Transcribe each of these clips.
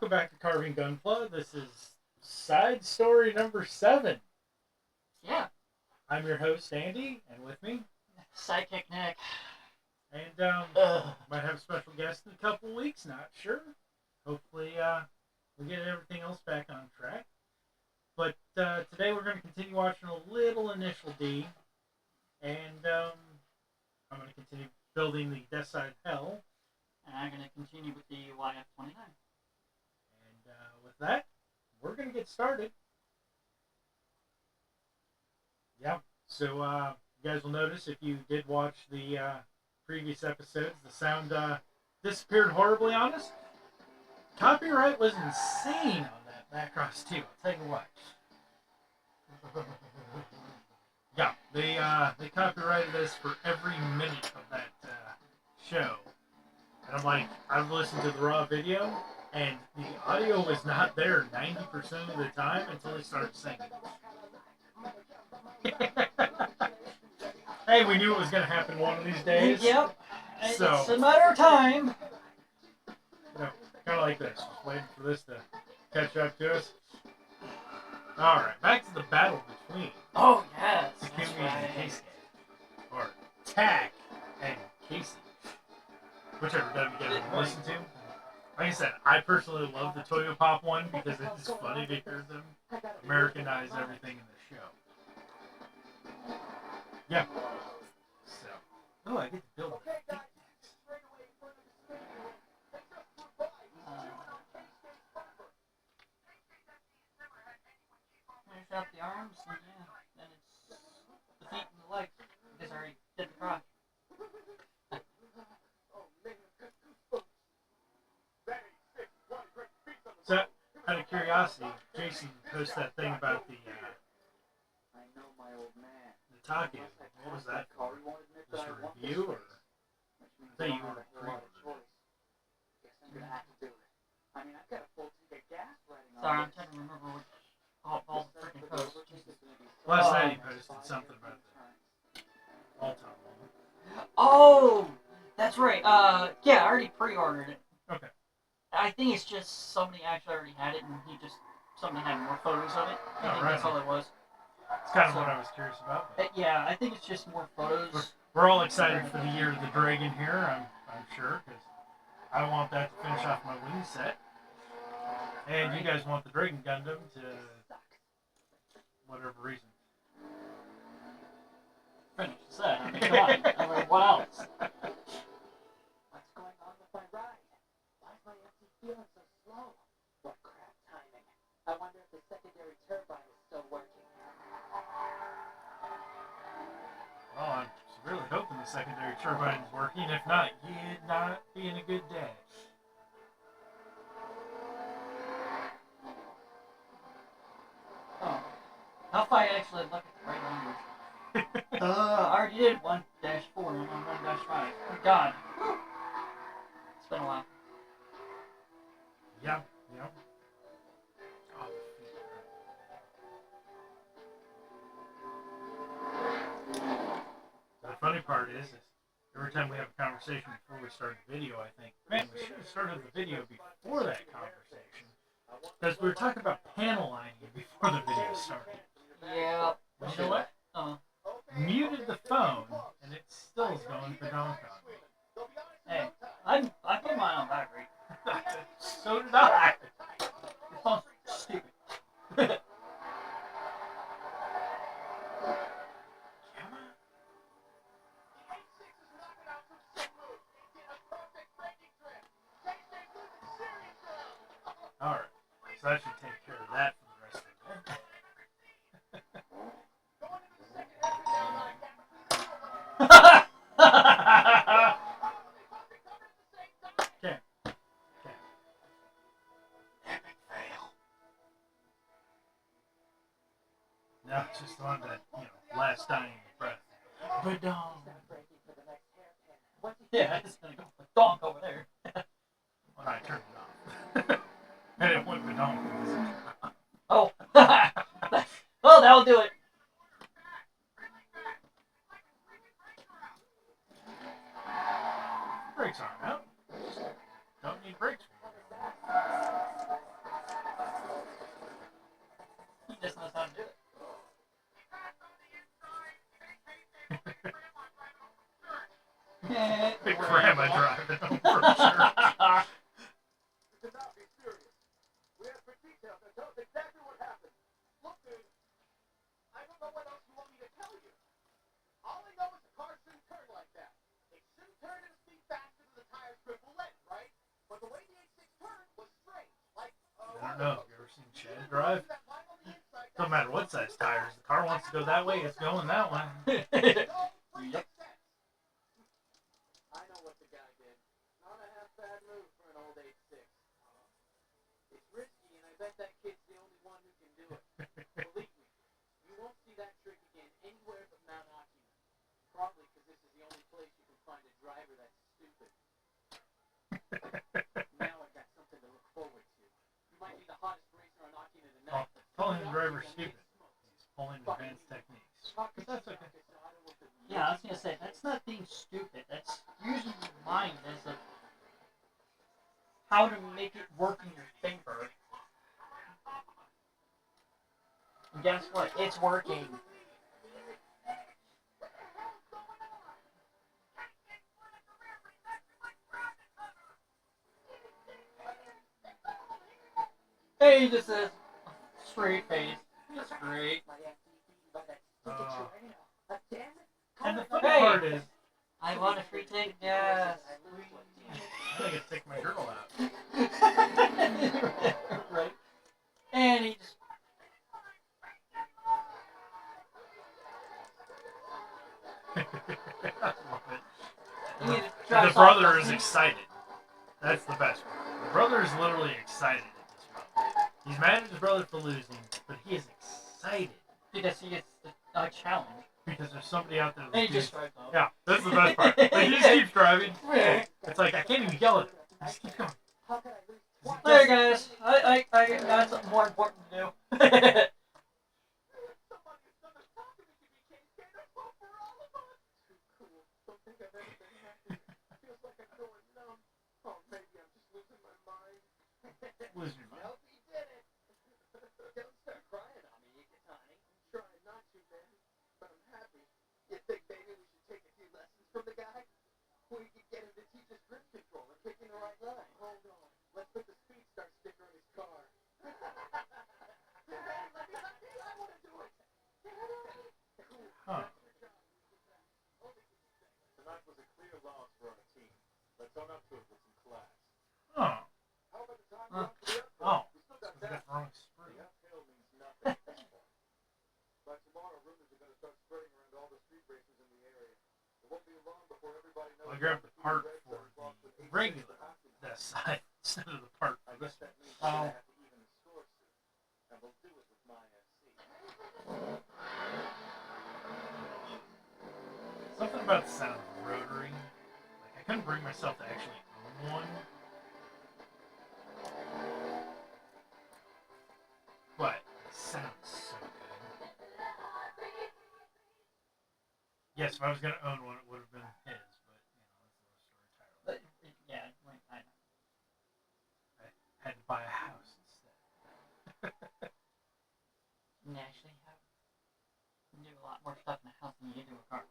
welcome back to Carving Gunpla. This is side story number 7. Yeah. I'm your host, Andy, and with me, Sidekick Nick. And might have a special guest in a couple weeks, not sure. Hopefully, we get everything else back on track. But today we're going to continue watching a little Initial D, and I'm going to continue building the Death Side Hell. And I'm going to continue with the YF-29. And with that, we're going to get started. Yeah, so you guys will notice if you did watch the previous episodes, the sound disappeared horribly on us. Copyright was insane on that Macross 2, I'll tell you what. Yeah, they copyrighted us for every minute of that show. And I'm like, I've listened to the raw video, and the audio was not there 90% of the time until they started singing. Hey, we knew it was going to happen one of these days. Yep. So, it's a matter of time. You know, kind of like this. Just waiting for this to catch up to us. Alright, back to the battle between Oh, yes. Takumi and Casey. Or Tack and Casey. Whichever dub you guys want to listen to. Like I said, I personally love the Toyo Pop one because it's funny to hear them Americanize everything in the show. Yeah. So. Oh, I get to build that. Finish up the arms, and yeah, then it's the feet and the legs. Because I already did the crotch. So, out of curiosity, Jason posted that thing about the Take. What was that for? Just a review, or? I thought you were pre-ordered. Sorry, I'm trying to remember which all the freaking posts. Last night he posted something about the all-time one. Oh, that's right. Yeah, I already pre-ordered it. Okay. I think it's just somebody actually already had it, and somebody had more photos of it. I think that's all it was. It's kind of what I was curious about. Yeah, I think it's just more photos. We're all excited for the Year of the Dragon here, I'm sure, because I want that to finish off my wing set. And you guys want the Dragon Gundam to whatever reason. Finish the set. I mean, come on. I mean, what else? What's going on with my ride? Why is my empty feeling so slow? What crap timing. I wonder if the secondary turbine is still working. Well, I'm really hoping the secondary turbine is working. If not, you'd not be in a good day. Oh. How if I actually look at the right numbers? I already did 1-4 and I'm on 1-5. Oh, God. It's been a while. Yeah. Oh, the funny part is every time we have a conversation before we start the video, I think, man, we should have started the video before that conversation. Because we were talking about panel lining before the video started. Yeah. But you know what? Muted the phone, and it still is going for donk on me. Hey, I put mine on battery. So did I. Your phone's stupid. Alright, so that should take care of that for the rest of the day. Okay. Epic fail. No, it's just the one that, last dying breath. But Yeah, it's gonna go for donk over there. when I turned it off. And it went badonk because it turned off. Oh. Well, that'll do it. Brakes aren't out. Don't need brakes. Big grandma driving home from church. You cannot be serious. We have for details that tell us exactly what happened. Look, dude, I don't know what else you want me to tell you. All I know is the car shouldn't turn like that. It shouldn't turn at a speed faster than the tires grip will let, right? But the way the 86 turned was strange. Like, I don't know. Have you ever seen Chad drive? Don't matter what size tires. The car wants to go that way, it's going that way. Yep. I know what the guy did. Not a half bad move for an old 86. It's risky, and I bet that kid's the only one who can do it. Believe me, you won't see that trick again anywhere but Mount Oculus. Probably because this is the only place you can find a driver that's stupid. Now I've got something to look forward to. You might be the hottest racer on Oculus tonight. Calling the driver stupid. He's pulling advanced techniques. But that's okay. Yeah, I was gonna say that's not being stupid. That's using your mind as a how to make it work in your favor. And guess what? It's working. Hey, he just says straight face. That's great. And the funny part is, I want a free ticket. Yes. I think it's take my girl out. Right. And he just. I love it. He just The drives brother off, is doesn't he? excited. That's the best part. The brother is literally excited at this moment. He's mad at his brother for losing, but he is excited. Because he gets a challenge. Because there's somebody out there And he that's just drives off. yeah, that's the best part. Like, he just keeps driving. It's like, I can't even yell at him. I just keep going. There, guys. I got something more important to do. Lose your mind. Nope, he did it. Don't start crying on me, Ikitani. I'm trying not to, man. But I'm happy. You think maybe we should take a few lessons from the guy? We could get him to teach us grip control and picking the right line. Hold on. Let's put the speed start sticker on his car. Man, let me. I want to do it. Huh. Tonight was a clear loss for our team. Let's own up to it with some class. Oh. How about the time Huh. Oh. we still got I got that. the wrong spring. The uphill means nothing anymore. By tomorrow, rumors are going to start spreading around all the street racers in the area. It won't be long before everybody knows. I grabbed the part for the regular that side instead of the part I for guess this that one. means we're going to have to even the score soon. And we'll do it with my FC. Something about the sound of the rotary. Like, I couldn't bring myself to actually own one. But it sounds so good. Yes, if I was going to own one, it would have been his. But, you know, that's another story entirely. But, yeah, right, I know. I had to buy a house instead. You actually have you do a lot more stuff in a house than you do a car.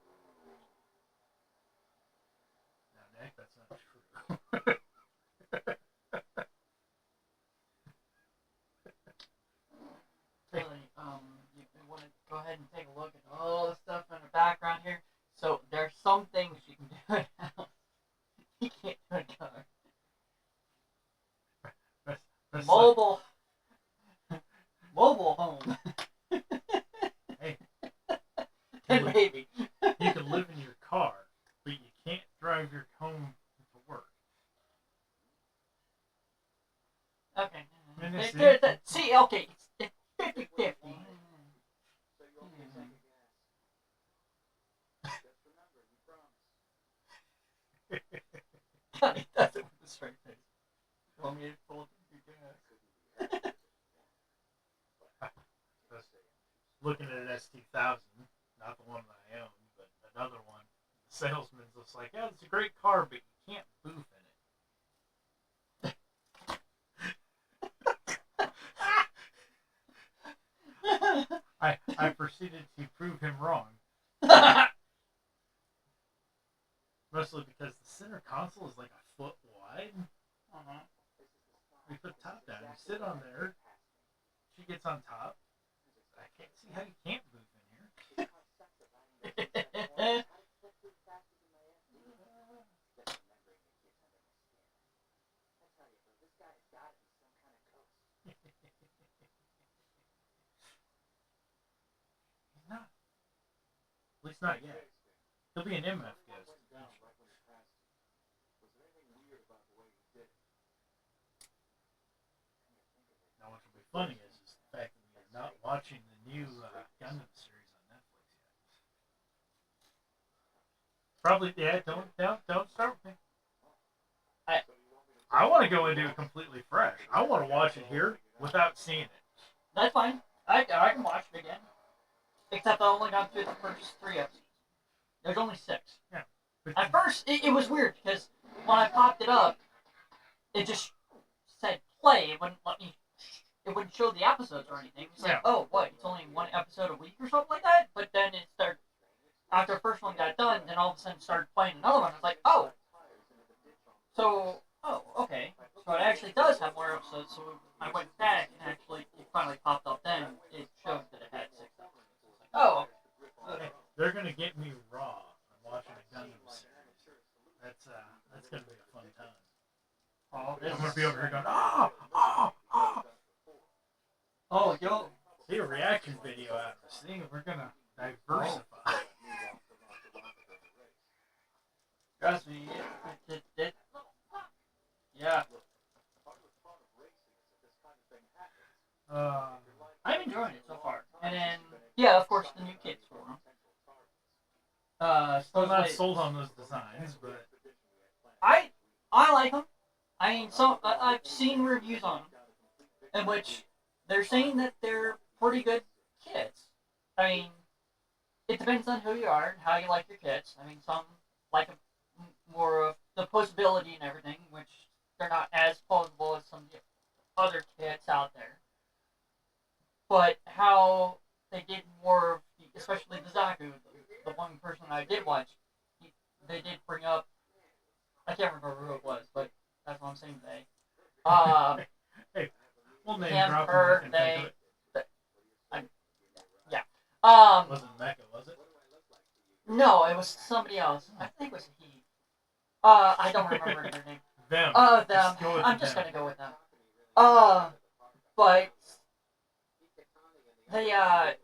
Now, Nick, that's not true. Really, you want to go ahead and take a look at all the stuff in the background here. So there's some things you can do in a house. You can't do in a car. That's Mobile home. Hey. And maybe. You can live in your car, but you can't drive your home to work. Okay. And it's- See, okay, it's 50-50. So you owe me a tank of gas. Just remember, you promised. God, he does it with a straight face. You want me to pull up your gas? Looking at an S2000, not the one that I own, but another one. The salesman's just like, yeah, it's a great car, but you can't boof in it. I proceeded to prove him wrong. mostly because the center console is like a foot wide. Uh-huh. We put the top down. You sit on there. She gets on top. I can't see how you can't move in here. He's not. At least not yet. He'll be an MF ghost. Now, what will be funny is the fact that we are not watching the new Gundam series on Netflix yet. Probably, yeah. Don't start with me. I want to go into it completely fresh. I want to watch it here without seeing it. That's fine. I can watch it again. Except I only got through the first 3 episodes. There's only 6. Yeah. At first, it was weird because when I popped it up, it just said play. It wouldn't let me. It wouldn't show the episodes or anything. It was like, oh, what? It's only 1 episode a week or something like that. But then it started. After the first one got done, then all of a sudden started playing another one. I was like, oh. So, okay. So it actually does have more episodes. So I went back and actually it finally popped up. Then it showed that it had 6 episodes. Like, oh. Hey, they're gonna get me raw. I'm watching a Gundam series. That's gonna be a fun time. Oh, I'm gonna be over here going, oh. Oh, yo. See a reaction video out of this thing. We're gonna diversify. Trust me. Yeah. I'm enjoying it so far. And then, yeah, of course, the new kids for them. Still not sold on those designs, but I like them. I mean, I've seen reviews on them, in which they're saying that they're pretty good kids. I mean, it depends on who you are and how you like your kids. I mean, some like more of the posability and everything, which they're not as posable as some of the other kids out there. But how they did more of, especially the Zaku, the one person I did watch, they did bring up, I can't remember who it was, but that's what I'm saying today. hey, we'll name Him, drop her, them. they, yeah. Wasn't Mecha, was it? No, it was somebody else. I think it was he. I don't remember their name. Them. Them. I'm just them. gonna go with them. But they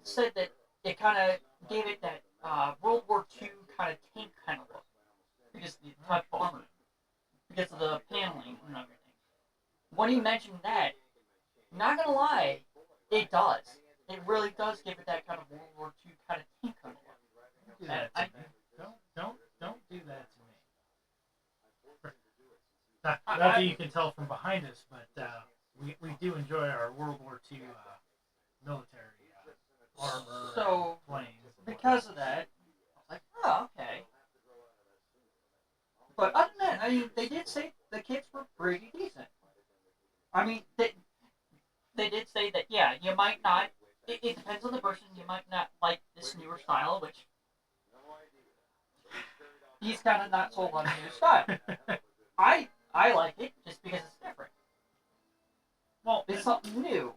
said that it kind of gave it that World War II kind of tank kind of look because of the type of armor, because of the paneling and everything. When he mentioned that, not gonna lie, it does. It really does give it that kind of World War II kind of tank kind of look. Don't do that to me. Don't do that to me. Not that you can tell from behind us, but we do enjoy our World War II military armor, so planes. because of that, I was like, oh, okay. But other than that, I mean, they did say the kids were pretty decent. I mean, they did say that, yeah, you might not. It depends on the person. You might not like this newer style, which he's kind of not sold on the new style. I like it just because it's different. Well, It's something new.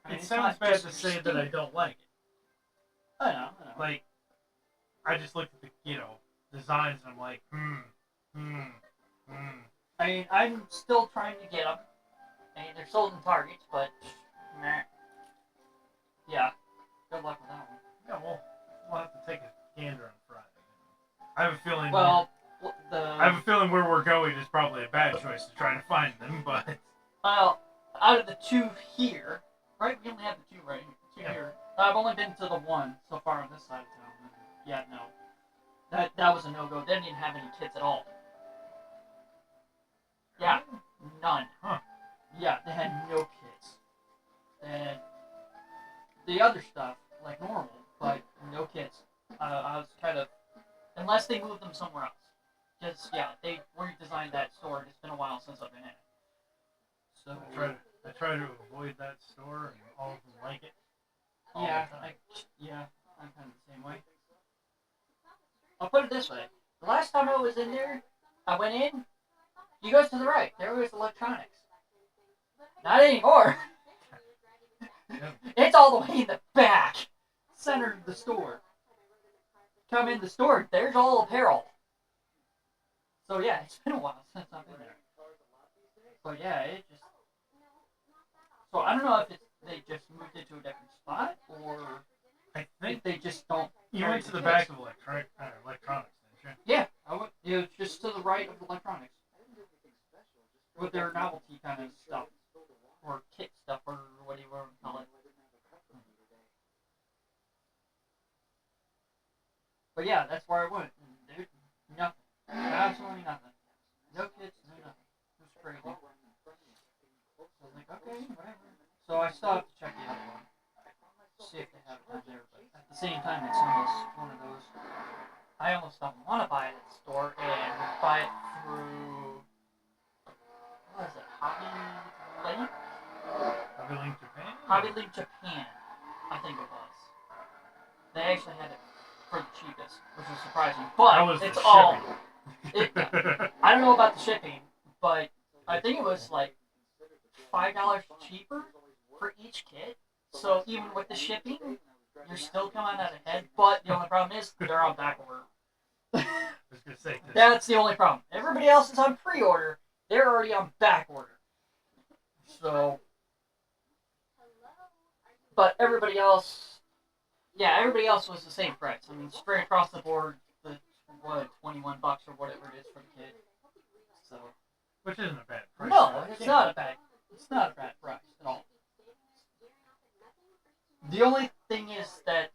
I mean, it it's sounds not bad just to say your that I standard. don't like it. I know. Like, I just looked at the designs and I'm like, I mean, I'm still trying to get them. I mean, they're sold in Targets, but meh. Yeah, good luck with that one. Yeah, we'll have to take a gander on Friday. I have a feeling. Well, I have a feeling where we're going is probably a bad choice to try to find them, but. Well, out of the 2 here, right? We only have the 2 right here. I've only been to the 1 so far on this side of town. Yeah, no. That was a no-go. They didn't have any kids at all. Yeah, none. Huh. Yeah, they had no kids. They had the other stuff, like normal, but no kids. I was kind of... Unless they moved them somewhere else. Just, yeah, they redesigned that store, and it's been a while since I've been in it. So... I try to avoid that store, and all of them like it. Yeah, I'm kind of the same way. I'll put it this way. The last time I was in there, I went in. You go to the right. There was electronics. Not anymore. It's all the way in the back, center of the store. Come in the store, there's all apparel. So yeah, it's been a while since I've been there. But yeah, it just. So I don't know if they just moved it to a different spot or I think if they just don't. you went to the back of electronics, didn't you? Yeah, I went. It was just to the right of electronics with their novelty kind of stuff or kit stuff or what do you want to call it. But yeah, that's where I went. Dude, nothing. Absolutely nothing. No kids, no nothing. It was crazy. So I was like, okay, whatever. So I still have to check the other one. See if they have it down there. But at the same time, it's almost one of those. I almost don't want to buy it at the store and buy it through. What is it? Hobby Link? Hobby Link Japan? Hobby Link Japan, I think it was. They actually had it for the cheapest, which was surprising. But it's all. I don't know about the shipping, but I think it was like $5 cheaper for each kit. So even with the shipping, you're still coming out ahead. But the only problem is they're on back order. I was gonna say this. That's the only problem. Everybody else is on pre-order. They're already on back order. So, but everybody else, yeah, everybody else was the same price. I mean, straight across the board, the $21 or whatever it is for the kid. So, Which isn't a bad price. no, it's not a bad price at all. The only thing is that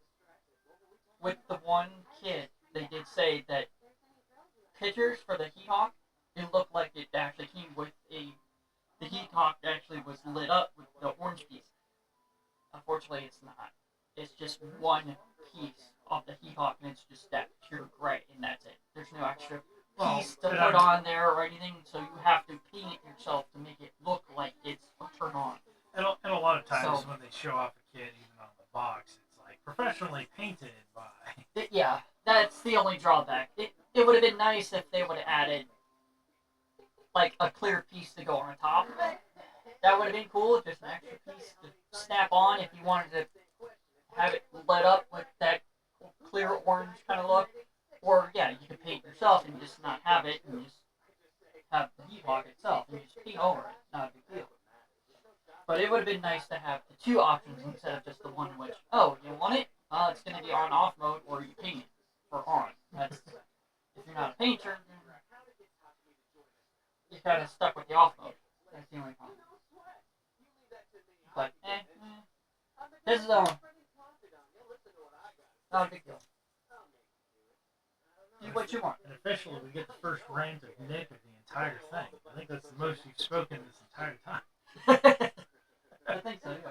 with the one kid, they did say that pictures for the Heat Hawk, it looked like it actually came with the Heat Hawk actually was lit up with the orange piece. Unfortunately, it's not. It's just one piece of the Heat Hawk, and it's just that pure gray, and that's it. There's no extra piece to put on there or anything, so you have to paint it yourself to make it look like it's a turn on. And a lot of times when they show off a kid, even on the box, it's like professionally painted by. Yeah, that's the only drawback. It would have been nice if they would have added like a clear piece to go on top of it. That would have been cool, just an extra piece to snap on if you wanted to have it lit up with that clear orange kind of look. Or yeah, you could paint yourself and just not have it and just have the Heat Hawk itself and just paint over it. Not a big deal. But it would have been nice to have the two options instead of just the one which, oh, you want it? It's going to be on-off mode or you paint it for on. That's, if you're not a painter, you're kind of stuck with the off mode. That's the only problem. But, this is not a big deal. Do what you want. And officially, we get the first rant of Nick of the entire thing. I think that's the most you've spoken this entire time. I think so, yeah.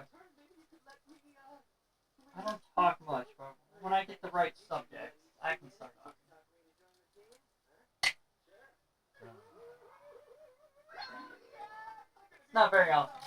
I don't talk much, but when I get the right subject, I can start talking. Not very often.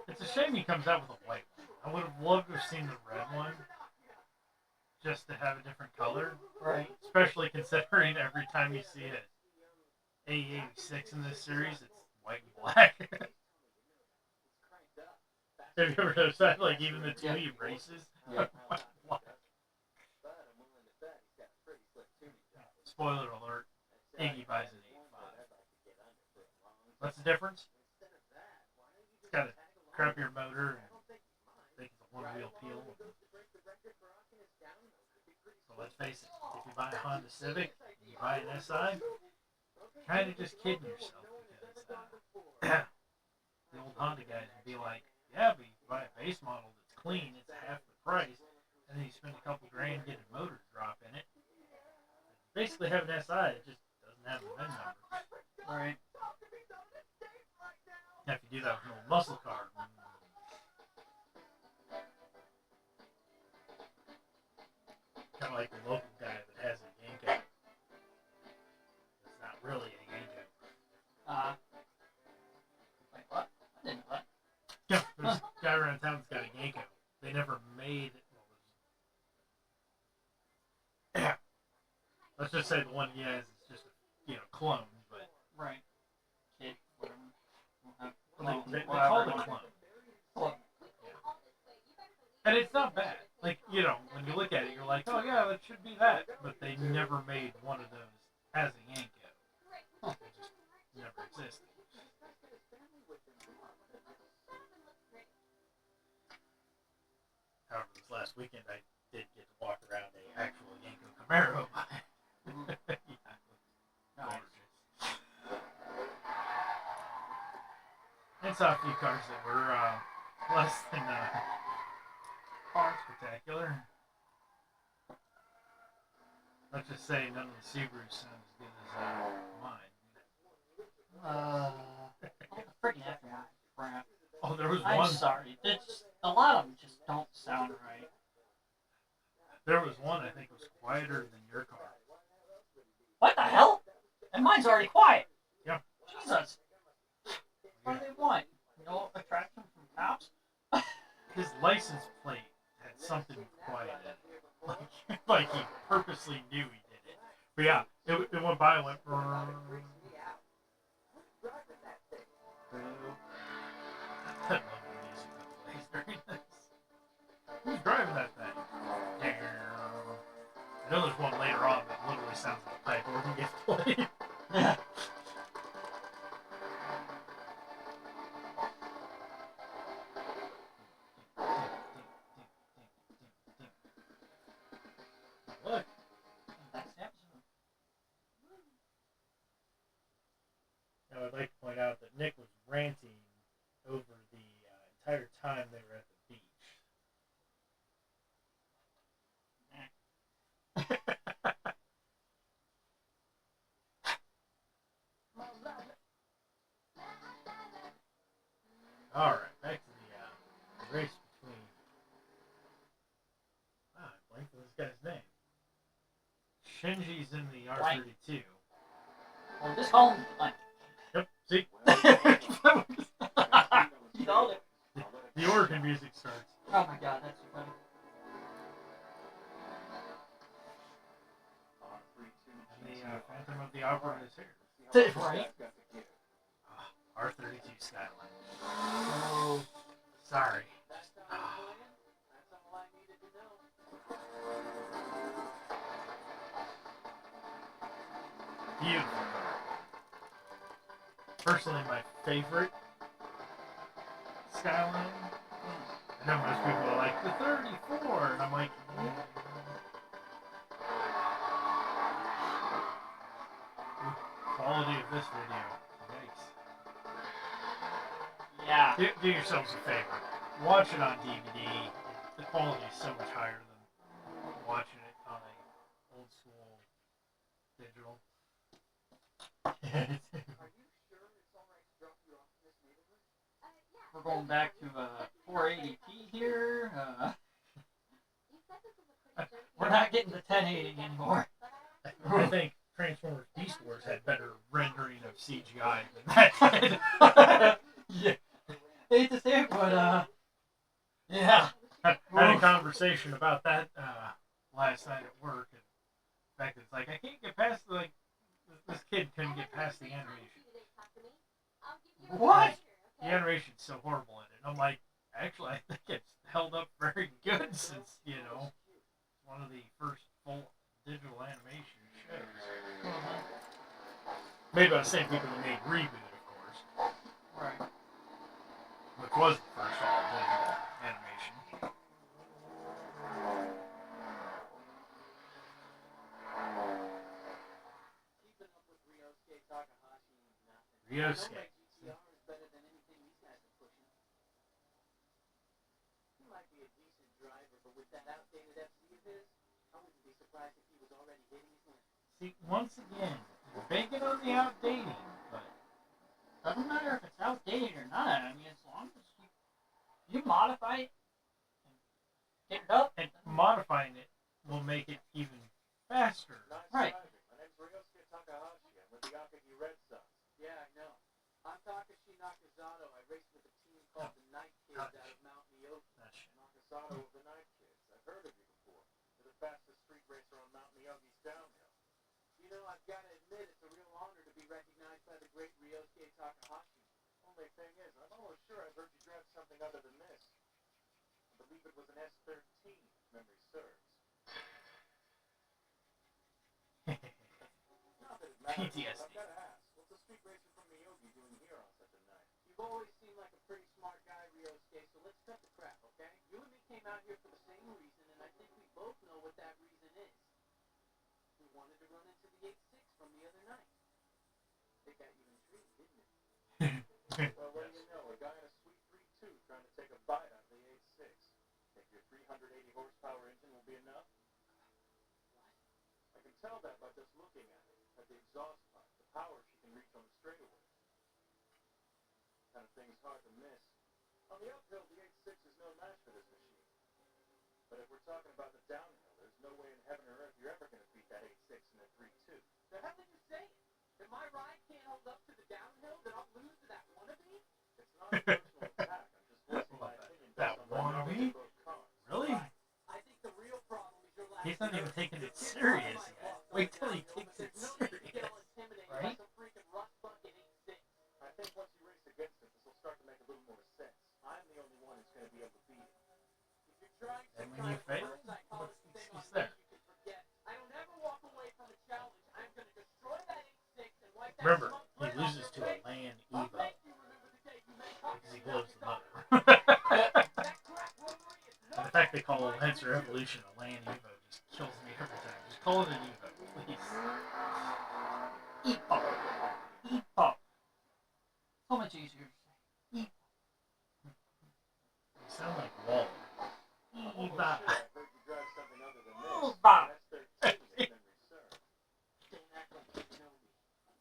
It's a shame he comes out with a white one. I would have loved to have seen the red one, just to have a different color. Right. Especially considering every time you see it, A86 in this series, it's white and black. Have you ever noticed that? Like, even the two he races? Yeah. Spoiler alert, Iggy buys an 85. What's the difference? It's got a crappier motor, and I think it's a one-wheel peel. So let's face it, if you buy a Honda Civic and you buy an SI, you're kind of just kidding yourself, because the old Honda guys would be like, yeah, but you buy a base model that's clean, it's half the price, and then you spend a couple grand getting a motor drop in it. Basically have an SI, it just doesn't have the VIN number. Right. Now, if you do that with an old muscle car. of like the local guy that has a Yanko. It's not really a Yanko. Like what? I didn't know that. Yeah, there's a guy around town that's got a Yanko. They never made. Yeah. Let's just say the one he has is just a clone, but Right. Kid, whatever. We'll have they clone, call it a whatever. clone. Clone. And it's not bad. Like, when you look at it, you're like, oh yeah, that should be that. But they never made one of those as a Yanko. Huh. It just never existed. However, this last weekend I did get to walk around a actual Yanko Camaro. Yeah. Nice. And saw a few cars that were less than spectacular. Let's just say none of the Subarus sound as good as mine. The freaking aftermarket crap. Oh, there was I'm one. sorry. It's a lot of them just don't sound right. There was one I think was quieter than your car. What the hell? And mine's already quiet. Yeah. Jesus. What do they want? No attraction from cops? His license plate had something quiet in it. Like he purposely knew he did it. But yeah, it went by and went. I love the music that plays during this. Who's driving that thing? I know there's one later on that literally sounds like a pipe organ gets played. Yeah. Look. That's the episode. Now, I'd like to point out that Nick was ranting over the entire time they were at the beach. All right, back to the race between. I blanked on this guy's name. Shinji's in the R32. Well, just call him blank. Yep. See, You called it. the organ music starts. Oh my god, that's so funny. And the Phantom of the Opera is here. Right? R32 Skyline. Oh. Sorry. Beautiful. Personally, my favorite Skyline. I know most people are like, the 34, and I'm like, quality of this video. Yikes. Yeah. Do yourselves a favor. Watch it on DVD. The quality is so much higher than watching it on a old school digital. We're going back to 480p here. We're not getting the 1080 anymore. I think Transformers Beast Wars had better rendering of CGI than that did. Yeah. Hate to say it, but yeah. Had a conversation about that last night at work, and the fact that it's like I can't get past this kid couldn't get past the animation. What? The animation's so horrible in it. And I'm like, actually, I think it's held up very good since one of the first full digital animation shows. Made by the same people that made Reboot, of course. Right. Which was the first all digital animation. Ryosuke. See, once again, you're banking on the outdating, but Doesn't matter if it's outdated or not. I mean, as long as you modify it and get it up. and modifying it will make it even faster. Right. My name's Ryosuke Takahashi. I'm with the Akagi Red Sox. Yeah, I know. I'm Takashi Nakazato. I race with a team called the Night Kids out of Mount Miyogi. Nakazato of the Night Kids. I've heard of you before. You're the fastest street racer on Mount Miyogi's downhill. You know, I've got to admit, it's a real honor to be recognized by the great Ryosuke Takahashi. Only thing is, I'm almost sure I've heard you drive something other than this. I believe it was an S13, if memory serves. Not that it matters. PTSD. I've got to ask, what's a street racer from Miyogi doing here on such a night? You've always seemed like a pretty smart guy, Ryosuke, so let's cut the crap, okay? You and me came out here for the same reason, and I think we both know what that reason is. We wanted to run into the 8-6 from the other night. It got you intrigued, didn't it? Well, what do you know? A guy in a sweet 3.2 trying to take a bite out of the 8.6. Think your 380 horsepower engine will be enough? What? I can tell that by just looking at it, at the exhaust pipe, the power she can reach on the straightaway. Kind of thing's hard to miss. On the uphill, the 8.6 is no match for this machine. But if we're talking about the downhill, there's no way in heaven or earth you're ever going to beat that 8.6 in a 3.2. The hell are you saying? If my ride can't hold up to the downhill, then I'll lose to that wannabe? It's not a personal attack. I'm just voicing my opinion That based on my knowledge wannabe? of both cars. Really? I think the real problem is your lack He's not even taking it serious yet. Wait till he takes it serious. Right? I think once you race against it, this will start to make a little more sense. I'm the only one who's going to be able to beat it. If you're trying And some when kind you of fail, reverse what's psychology the thing on excuse me, there? you can forget. I don't ever walk away from a challenge. I'm going to destroy that 8.6 and wipe that Remember, smoke he right off loses your to a face. land I'll Evo make you remember the day you made because he blows the motor. that crap rotary is And the fact they call Lancer Evolution a land Evo just kills me every time. Just call it an Evo, please. Epo. Epo. So much easier to say. You sound like Walt. Oh, Eva. shit, I heard you drive something other than this. Eva. That's 13, if memory serves. Don't act like you know me.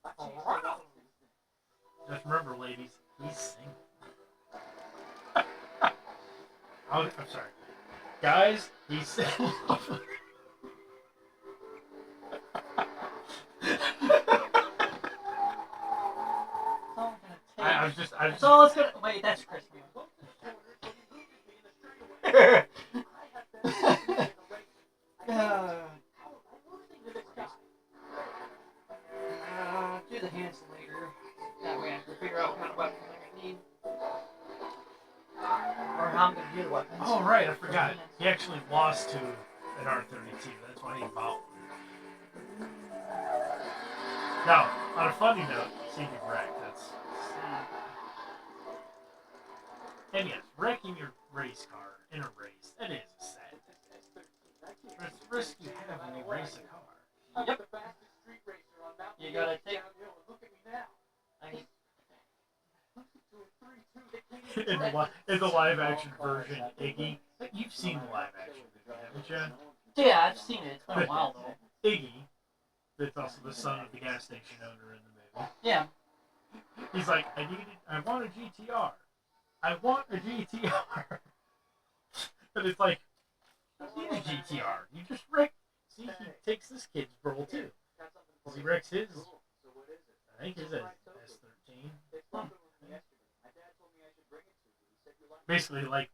I've changed a lot since then. Just remember, ladies, he's single. I'm sorry. Guys, he's single. I was just. So it's gonna wait. That's Chris. Do the hands later. That way I can figure out what kind of weapons I need. Or how I'm gonna do the weapons. Oh right, I forgot. He actually lost to an R32. That's why he bought one. Now, on a funny note, speaking of wreck, that's. And yes, wrecking your race car in a race, that is a sad thing. But it's the risk you have when you race a car. Yep. You gotta take. In the live action version, Iggy, you've seen the live action video, haven't you? Yeah, I've seen it. It's been a while though. Iggy, that's also the son of the gas station owner in the movie. Yeah. He's like, I want a GTR. I want a GTR. But it's like, you need a GTR. You just wreck. See, he takes this kid's burl too. Because he wrecks his, I think his S13. Basically, like,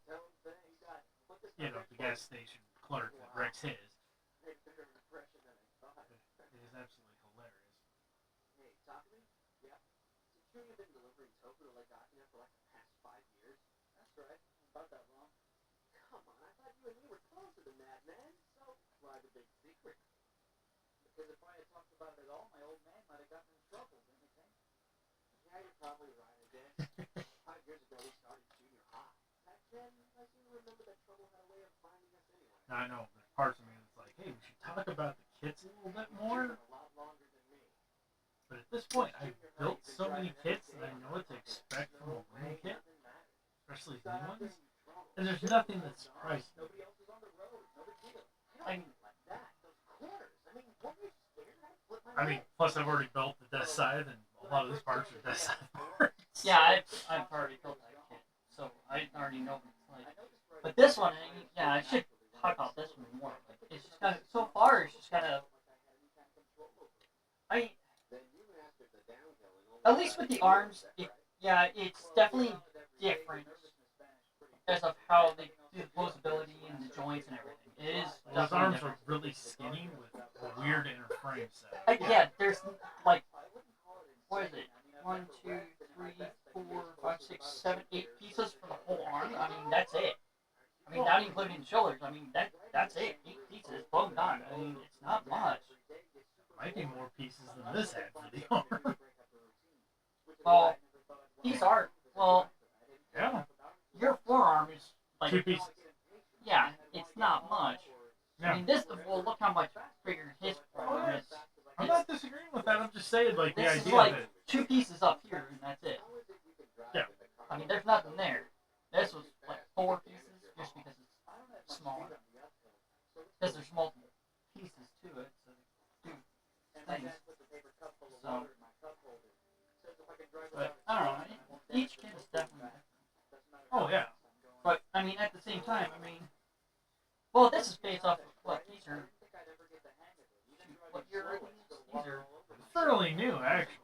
you know, the gas station clerk that wrecks his. It is absolutely hilarious. Hey, talk to me? Yeah. So you have been delivering tofu to Lake Akina for like the past 5 years? That's right. About that long. Come on, I thought you and me were closer than that, man. So, why the big secret? Because if I had talked about it at all, my old man might have gotten in trouble, didn't you think? Yeah, you're probably right, I guess. 5 years ago, we started junior high. Back then, I seem to remember that trouble had a way of finding us anyway. Now, I know, there's parts of me that's like, hey, we should talk about the kits a little bit more. A lot longer than me. But at this point, I've built so many kits that I know what to expect from a wing kit, especially new ones. And there's nothing that surprised me. Nobody else is on the road. No big deal. I mean, Like that. Those corners. I mean, what were you scared? I'd flip my I mean, plus I've already built the death side, and a lot of these parts are death side parts. yeah, I've already built that kit, so I already know what it's like. But this one, yeah, I should talk about this one more. Like, it's just kind of so far. It's just kind of. I at least with the arms, yeah, it's definitely different as of how they do the posability and the joints and everything. It is Well, his definitely arms different. are really skinny with a weird inner frame set. Yeah, there's like what is it? 1, 2, 3, 4, 5, 6, 7, 8 pieces for the whole arm. I mean, that's it. I mean, not including the shoulders. I mean, that's it. 8 pieces, boom, done. I mean, it's not much. Might be more pieces than this had for the arm. Well, these are well. Yeah. Your forearm is like 2 pieces. yeah, it's not much. Yeah. I mean, this well, look how much bigger his forearm is. I'm not disagreeing with that. I'm just saying, like, the This is idea like of it. 2 pieces up here, and that's it. Yeah. I mean, there's nothing there. This was like 4 pieces, just because it's smaller. Because there's multiple pieces to it, so they do things. So, but I don't know. Each kid is definitely different. Oh, yeah. But I mean, at the same time, I mean, well, this is based off of what these are. What year are these? These are Fairly new, actually.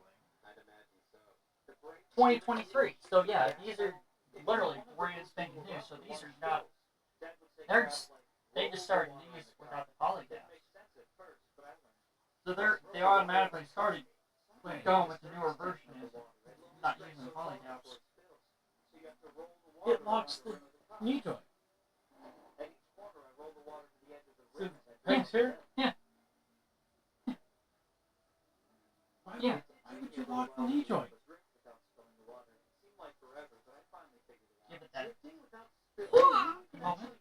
2023. So yeah, these are literally brand spanking new. So these are not. They just started these without the polygaps. So they automatically started going with the newer version, not using the polygaps. It locks the knee joint. So, pegs here? Yeah. Why would you lock the knee joint? Give it that moment.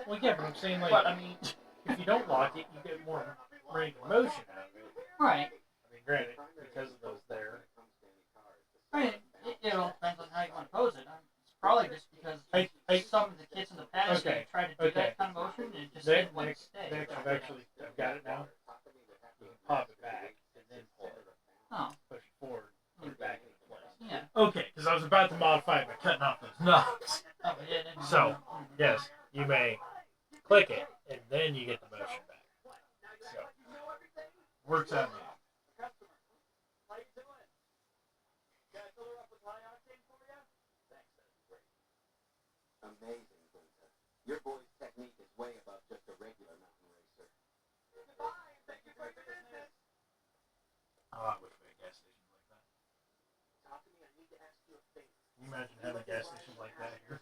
Well, yeah, but I'm saying, like, But I mean, if you don't lock it, you get more range of motion out of it. right. I mean, granted, because of those there. I mean, it all depends on how you want to pose it. It's probably just because some of the kids in the past Okay, tried to do okay. that kind of motion and it just They, didn't want to stay. I've got it now. You can pop it back and then pull it. Oh, Push it forward, put it back into place. yeah. Okay, because I was about to modify it by cutting off those knobs. Oh, yeah. Then, So, yes, you may click it, and then you get the motion back. So, works out now. Amazing, Gunpla. Your boy's technique is way above just a regular mountain racer. Goodbye, and thank you for your business. Oh, I wish we had gas stations like that. Talk to me, I need to ask you a favor. Can you imagine having a gas station like that here?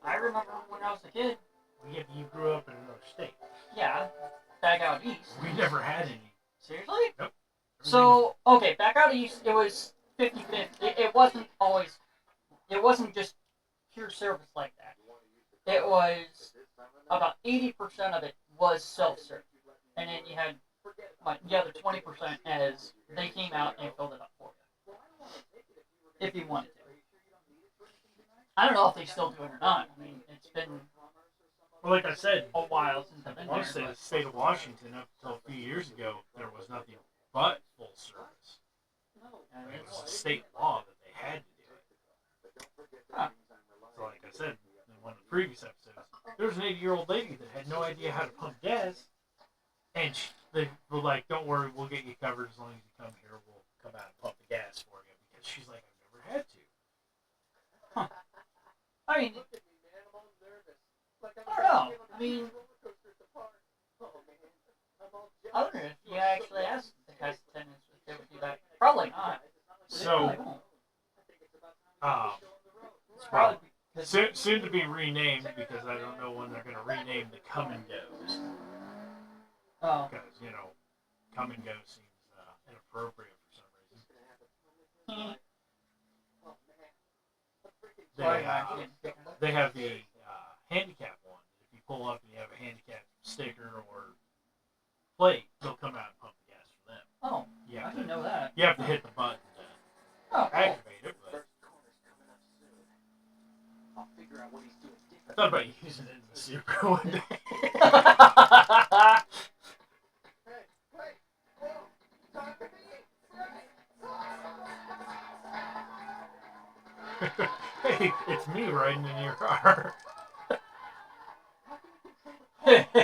I remember when I was a kid. Well, yeah, but you grew up in another state. Yeah, back out east. We never had any. Seriously? Nope. So, okay, back out east, it was 50-50. It wasn't always. It wasn't just pure service like that. It was about 80% of it was self-serve, and then you had like the other 20% as they came out and filled it up for you, if you wanted to. I don't know if they still do it or not. I mean, it's been Well, like I said, a while since I've I been want to say there. the state of Washington, up until a few years ago, there was nothing but full service. It was a state law that they had to do it. Huh. So, like I said in one of the previous episodes, there was an 80-year-old lady that had no idea how to pump gas, and they were like, "Don't worry, we'll get you covered as long as you come here. We'll come out and pump the gas for you." Because she's like, "I've never had to." I mean, I don't know. I mean, I wonder if you actually asked the cast attendants if they would do that. Probably not. They So, probably won't. It's well, probably because soon to be renamed, because I don't know when they're going to rename the Come and Goes. oh, Because, you know, Come and Go seems inappropriate for some reason. They have the handicap one. If you pull up and you have a handicap sticker or plate, they'll come out and pump the gas for them. oh, You I have didn't to, know that. you have to hit the button to Oh, cool. activate it, but I thought about using it in the Supra one day. Hey, it's me riding in your car.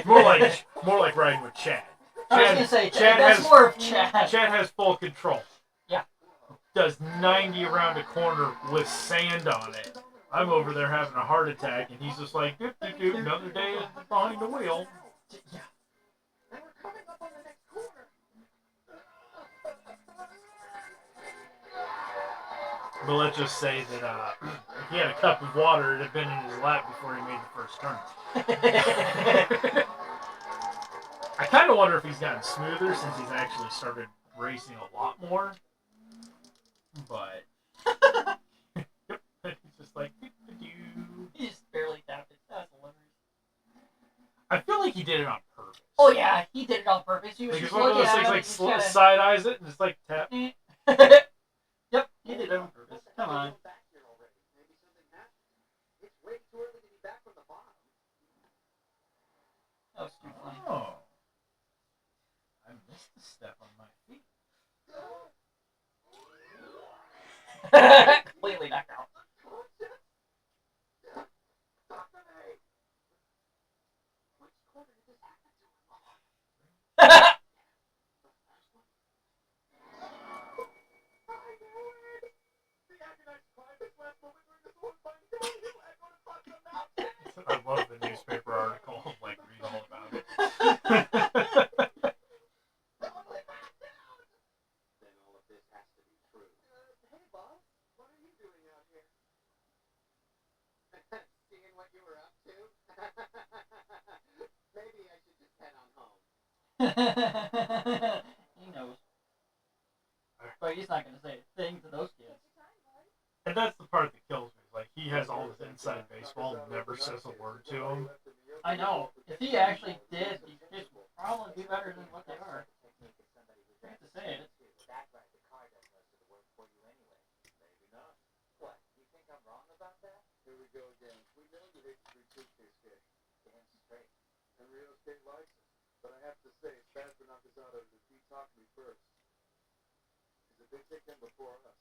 more like riding with Chad. I was gonna say Chad that's has, more of Chad. Chad has full control. Yeah. Does 90 around a corner with sand on it. I'm over there having a heart attack, and he's just like, doop, doop, doop, another day behind the wheel. Yeah. And we're coming up on the next corner. But let's just say that if he had a cup of water, it had been in his lap before he made the first turn. I kind of wonder if he's gotten smoother since he's actually started racing a lot more. But yep, he's just like doo-doo-doo. He just barely tapped it. That's hilarious. I feel like he did it on purpose. Oh yeah, he did it on purpose. He was Like it's just one of looking those at things it. like side eyes it and just like tap. Yep, he did it on purpose. Come on. Maybe something happened. It's way too early to be back from the bottom. That was too funny. Oh, I missed a step on my feet. Completely back out. Which corner did this happen to him? I love the newspaper article. Like, read all about it. Then all of this has to be true. Hey, boss, what are you doing out here? Seeing what you were up to? Maybe I should just head on home. He knows. But he's not going to say a thing to those kids. And that's the part that kills me. Like, he has all this inside baseball and never says a word to him. I know. If he actually did, these kids would probably be better than what they are. I have to say it. What? You think I'm wrong about that? Here we go again. We know you hate free toothpaste game. Damn straight. And real estate license. But I have to say, it's bad for knock us out of the talk me first. Because if they take them before us,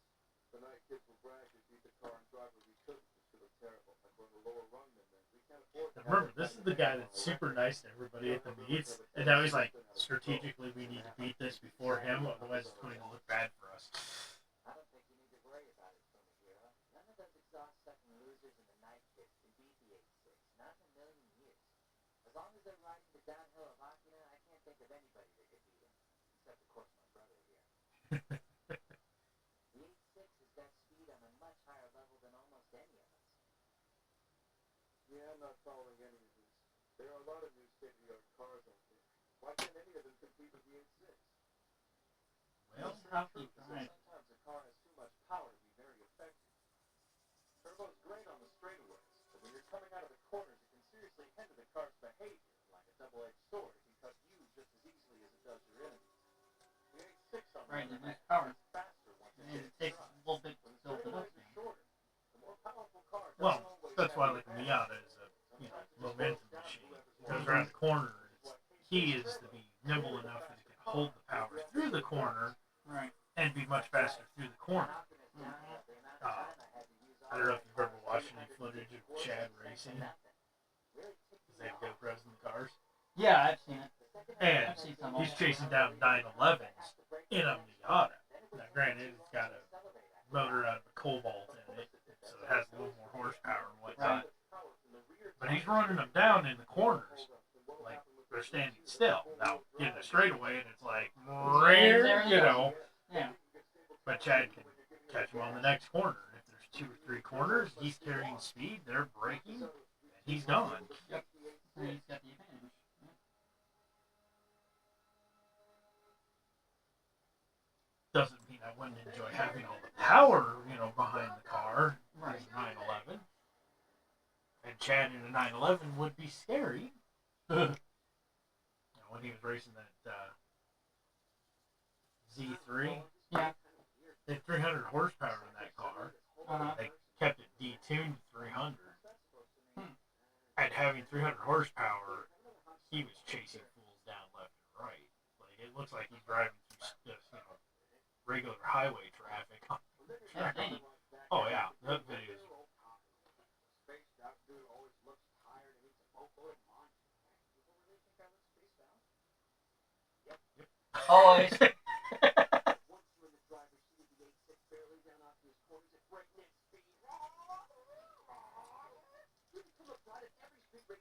tonight kids will brag they beat the car and driver we couldn't, which would look terrible. Like we're in a lower rung than them. We can't afford to. Remember, this is the guy that's super nice to everybody at the meets, and now he's like, strategically, we need to beat this before him, otherwise it's going to look bad for us. I don't think you need to worry about it, Tomahiro. None of those exhaust-sucking losers in the night kids can beat the 8-6. Not in a million years. As long as they're riding the downhill of Akina, I can't think of anybody that could beat him. Except, of course, my brother here. The 8-6 has got speed on a much higher level than almost any of us. Yeah, I'm not following any of this. There are a lot of new state-of-the-art cars out there. Why can't any of them compete with the 8-6? Well, How he tried. Sometimes a car has too much power to be very effective. Turbo's great on the straightaways, but when you're coming out of the corners, it can seriously hinder the car's behavior, like a double-edged sword. It can cut you just as easily as it does your enemies. The 8-6 on the Right, other and hand it's power. is faster once And it it takes a little bit to When the build it up. straightaways are shorter, the more powerful car well, doesn't always that's have why, the like, advantage. Miata is a momentum machine. It goes around the corner. Its key is to be nimble enough that it can hold the power through the corner Right. and be much faster through the corner. I don't know if you've ever watched any footage of Chad racing, because they have GoPros in the cars. Yeah, I've seen it. And I've seen some. he's chasing down 911s in a Miata. Now, granted, it's got a motor out of a Cobalt in it, so it has a little more horsepower and whatnot. But he's running them down in the corners, like they're standing still. Now, getting a straightaway, and it's like, you know. Yeah. But Chad can catch him on the next corner. If there's 2 or 3 corners, he's carrying speed, they're braking, and he's gone. Yep. So he's got the advantage. Doesn't mean I wouldn't enjoy having all the power, behind the car. Right. 911. And Chad in a 911 would be scary. When he was racing that Z3, Yeah. they had 300 horsepower in that car. Uh-huh. They kept it detuned to 300. And having 300 horsepower, he was chasing fools down left and right. Like, it looks like he's driving through just, regular highway traffic. Yeah, dang. Oh, yeah. That video is... Always.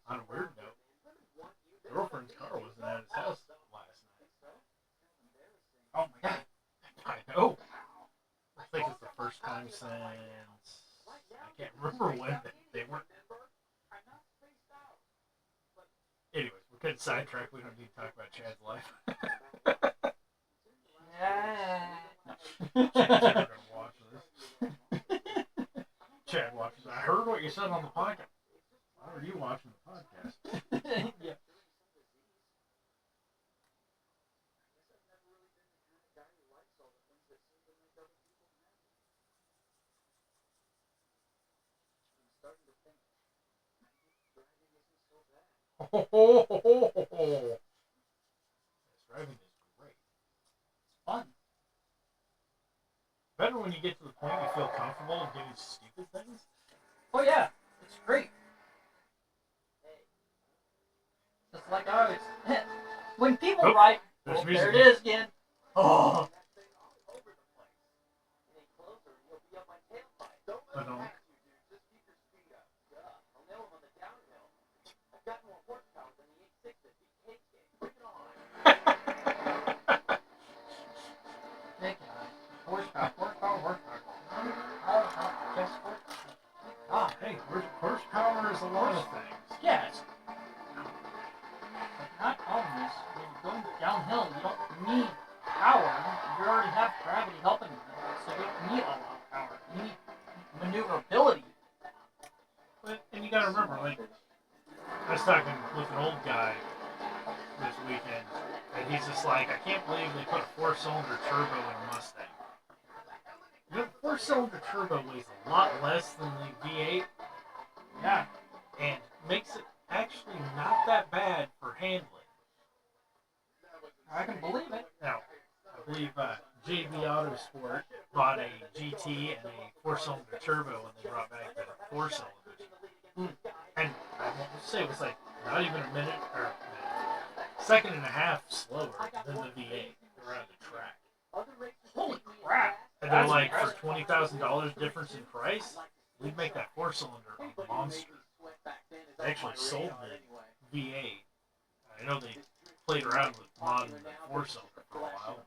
On a weird note, girlfriend's car wasn't at his house last night. Oh my god. I know. I think it's the first time since I can't remember when they weren't. Anyways, we're getting sidetracked. We don't need to talk about Chad's life. Chad's never gonna watch this. Chad watches. I heard what you said on the podcast. Why are you watching the podcast? Yeah. This driving is great. Fun. Better when you get to the point you feel comfortable doing stupid things. Oh yeah, it's great. Just like I always. When people Oh, write, there's oh, music there it is again. Oh. But no. Big guy. Horsepower. Just horsepower. Ah, hey, horsepower is a lot of things. Yes. But not always. When you're going downhill, you don't need power. You already have gravity helping you. So you don't need a lot of power. You need maneuverability. And you gotta remember, like, I was talking with an old guy this weekend, and he's just like, I can't believe they put a 4-cylinder turbo in a Mustang. You know, the 4-cylinder turbo weighs a lot less than the V8. Yeah. And makes it actually not that bad for handling. I can believe it. Now, I believe JB Autosport bought a GT and a 4-cylinder turbo when they brought back the 4-cylinders. And I want to say it was like not even a minute or a second and a half slower than the V8 around the track. Holy crap. And they're like, for $20,000 difference in price, we'd make that 4-cylinder a monster. They actually sold the V8. I know they played around with modding the 4-cylinder for a while,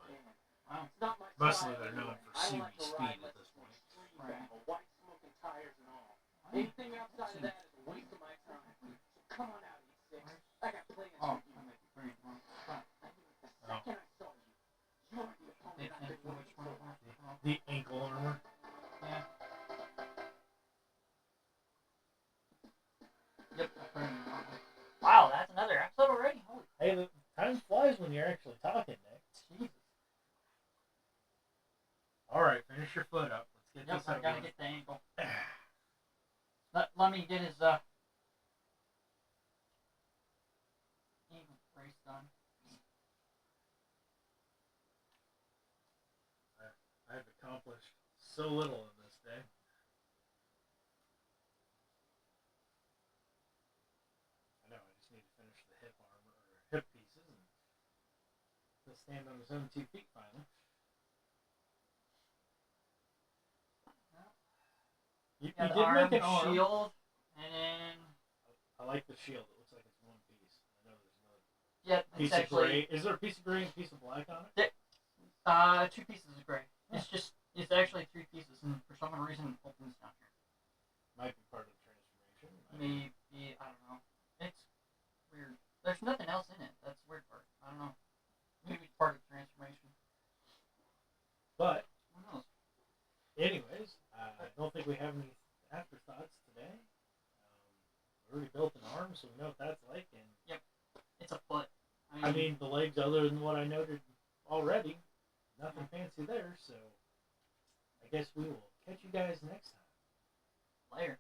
but mostly they're known for Subi speed at this point. Right. Anything outside of that is a waste of my time. Come on out, E6. I got plenty of time. Second I saw you, you are the opponent I've been waiting for. The ankle armor. Yeah. Yep. Wow, that's another episode already? Holy Hey, the time flies when you're actually talking, Nick. Jesus. Alright, finish your foot up. Let's get Yep, this I out. gotta get the ankle. Let me get his ankle brace done. I've accomplished so little in this day. I know, I just need to finish the hip armor, or hip pieces, and he'll stand on his own 2 feet finally. You Got did the arm, make an arm. shield, and then I like the shield. It looks like it's one piece. I know there's another yeah, piece it's of actually gray. Is there a piece of gray and a piece of black on it? 2 pieces of gray. It's actually 3 pieces, and for some reason it opens down here. Might be part of the transformation. Maybe I don't know. It's weird. There's nothing else in it. That's the weird part. I don't know. Maybe it's part of the transformation. But Who knows? anyways, I don't think we have any afterthoughts today. We already built an arm, so we know what that's like. And Yep, it's a foot. I mean, the legs, other than what I noted already, nothing fancy there. So I guess we will catch you guys next time. Later.